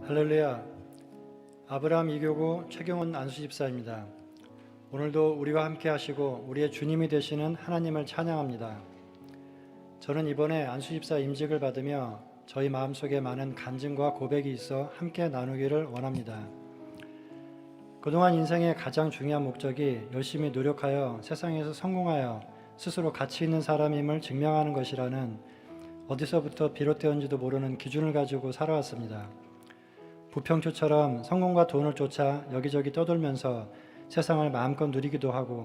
할렐루야. 아브라함 이교구 최경원 안수집사입니다. 오늘도 우리와 함께 하시고 우리의 주님이 되시는 하나님을 찬양합니다. 저는 이번에 안수집사 임직을 받으며 저희 마음속에 많은 간증과 고백이 있어 함께 나누기를 원합니다. 그동안 인생의 가장 중요한 목적이 열심히 노력하여 세상에서 성공하여 스스로 가치 있는 사람임을 증명하는 것이라는 어디서부터 비롯되었는지도 모르는 기준을 가지고 살아왔습니다. 부평초처럼 성공과 돈을 쫓아 여기저기 떠돌면서 세상을 마음껏 누리기도 하고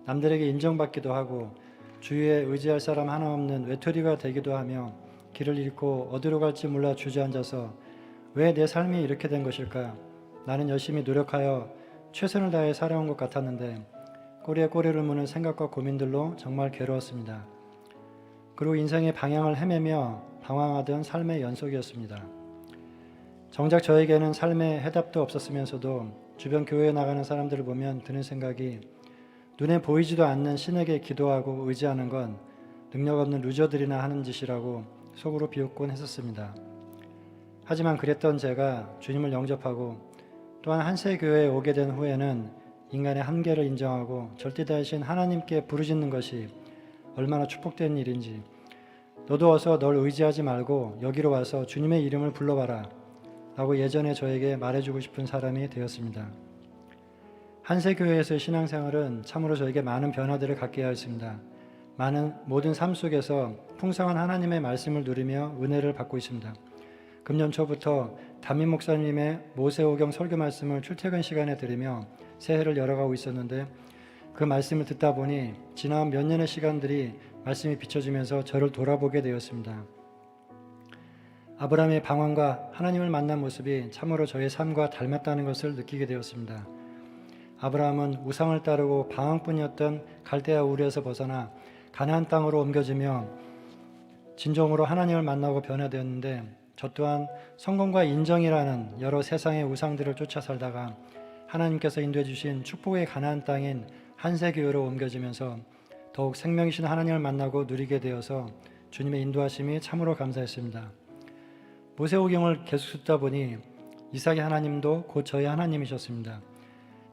남들에게 인정받기도 하고 주위에 의지할 사람 하나 없는 외톨이가 되기도 하며 길을 잃고 어디로 갈지 몰라 주저앉아서 왜 내 삶이 이렇게 된 것일까? 나는 열심히 노력하여 최선을 다해 살아온 것 같았는데 꼬리에 꼬리를 무는 생각과 고민들로 정말 괴로웠습니다. 그리고 인생의 방향을 헤매며 방황하던 삶의 연속이었습니다. 정작 저에게는 삶의 해답도 없었으면서도 주변 교회에 나가는 사람들을 보면 드는 생각이 눈에 보이지도 않는 신에게 기도하고 의지하는 건 능력 없는 루저들이나 하는 짓이라고 속으로 비웃곤 했었습니다. 하지만 그랬던 제가 주님을 영접하고 또한 한세교회에 오게 된 후에는 인간의 한계를 인정하고 절대자이신 하나님께 부르짖는 것이 얼마나 축복된 일인지, 너도 어서 널 의지하지 말고 여기로 와서 주님의 이름을 불러봐라 라고 예전에 저에게 말해주고 싶은 사람이 되었습니다. 한세교회에서의 신앙생활은 참으로 저에게 많은 변화들을 갖게 하였습니다. 모든 삶 속에서 풍성한 하나님의 말씀을 누리며 은혜를 받고 있습니다. 금년 초부터 담임 목사님의 모세오경 설교 말씀을 출퇴근 시간에 들으며 새해를 열어가고 있었는데 그 말씀을 듣다 보니 지난 몇 년의 시간들이 말씀이 비춰지면서 저를 돌아보게 되었습니다. 아브라함의 방황과 하나님을 만난 모습이 참으로 저의 삶과 닮았다는 것을 느끼게 되었습니다. 아브라함은 우상을 따르고 방황뿐이었던 갈대아 우르에서 벗어나 가나안 땅으로 옮겨지며 진정으로 하나님을 만나고 변화되었는데 저 또한 성공과 인정이라는 여러 세상의 우상들을 쫓아 살다가 하나님께서 인도해 주신 축복의 가나안 땅인 한세교회로 옮겨지면서 더욱 생명이신 하나님을 만나고 누리게 되어서 주님의 인도하심이 참으로 감사했습니다. 모세오경을 계속 듣다 보니 이삭의 하나님도 곧 저의 하나님이셨습니다.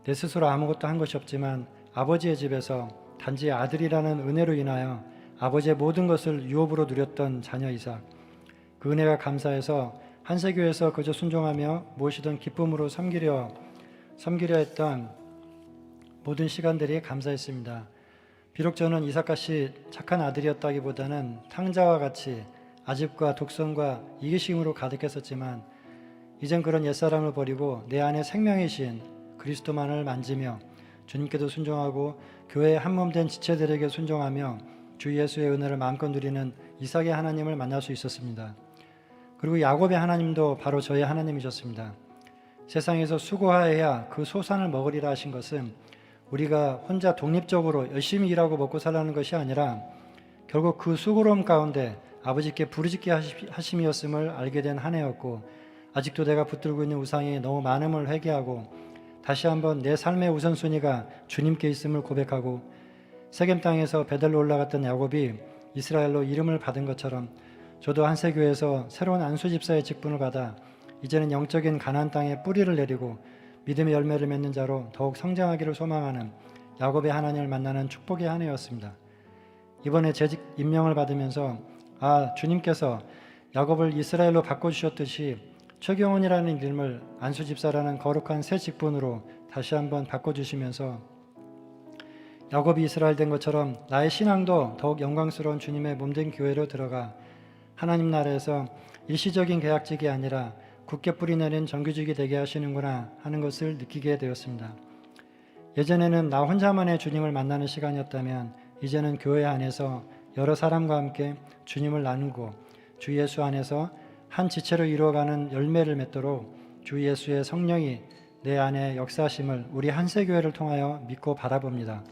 내 스스로 아무것도 한 것이 없지만 아버지의 집에서 단지 아들이라는 은혜로 인하여 아버지의 모든 것을 유업으로 누렸던 자녀 이삭. 그 은혜가 감사해서 한세교에서 그저 순종하며 무엇이든 기쁨으로 섬기려 했던 모든 시간들이 감사했습니다. 비록 저는 이삭같이 착한 아들이었다기보다는 탕자와 같이 아집과 독선과 이기심으로 가득했었지만 이젠 그런 옛사람을 버리고 내 안에 생명이신 그리스도만을 만지며 주님께도 순종하고 교회의 한몸된 지체들에게 순종하며 주 예수의 은혜를 마음껏 누리는 이삭의 하나님을 만날 수 있었습니다. 그리고 야곱의 하나님도 바로 저의 하나님이셨습니다. 세상에서 수고하여야 그 소산을 먹으리라 하신 것은 우리가 혼자 독립적으로 열심히 일하고 먹고 살라는 것이 아니라 결국 그 수고로움 가운데 아버지께 부르짖게 하심이었음을 알게 된 한 해였고 아직도 내가 붙들고 있는 우상이 너무 많음을 회개하고 다시 한번 내 삶의 우선순위가 주님께 있음을 고백하고 세겜 땅에서 베델로 올라갔던 야곱이 이스라엘로 이름을 받은 것처럼 저도 한세교에서 새로운 안수집사의 직분을 받아 이제는 영적인 가나안 땅에 뿌리를 내리고 믿음의 열매를 맺는 자로 더욱 성장하기를 소망하는 야곱의 하나님을 만나는 축복의 한 해였습니다. 이번에 재직 임명을 받으면서 주님께서 야곱을 이스라엘로 바꿔주셨듯이 최경원이라는 이름을 안수집사라는 거룩한 새 직분으로 다시 한번 바꿔주시면서 야곱이 이스라엘 된 것처럼 나의 신앙도 더욱 영광스러운 주님의 몸된 교회로 들어가 하나님 나라에서 일시적인 계약직이 아니라 굳게 뿌리내린 정규직이 되게 하시는구나 하는 것을 느끼게 되었습니다. 예전에는 나 혼자만의 주님을 만나는 시간이었다면 이제는 교회 안에서 여러 사람과 함께 주님을 나누고 주 예수 안에서 한 지체로 이루어가는 열매를 맺도록 주 예수의 성령이 내 안에 역사하심을 우리 한세교회를 통하여 믿고 바라봅니다.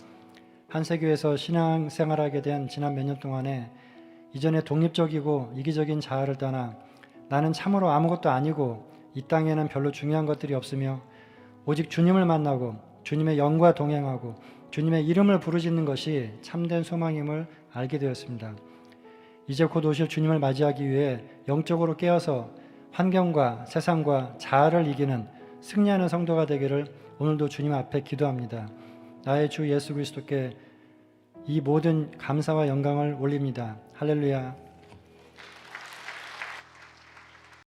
한세교회에서 신앙생활하게 된 지난 몇 년 동안에 이전에 독립적이고 이기적인 자아를 떠나 나는 참으로 아무것도 아니고 이 땅에는 별로 중요한 것들이 없으며 오직 주님을 만나고 주님의 영과 동행하고 주님의 이름을 부르짖는 것이 참된 소망임을 알게 되었습니다. 이제 곧 오실 주님을 맞이하기 위해 영적으로 깨어서 환경과 세상과 자아를 이기는 승리하는 성도가 되기를 오늘도 주님 앞에 기도합니다. 나의 주 예수 그리스도께 이 모든 감사와 영광을 올립니다. 할렐루야.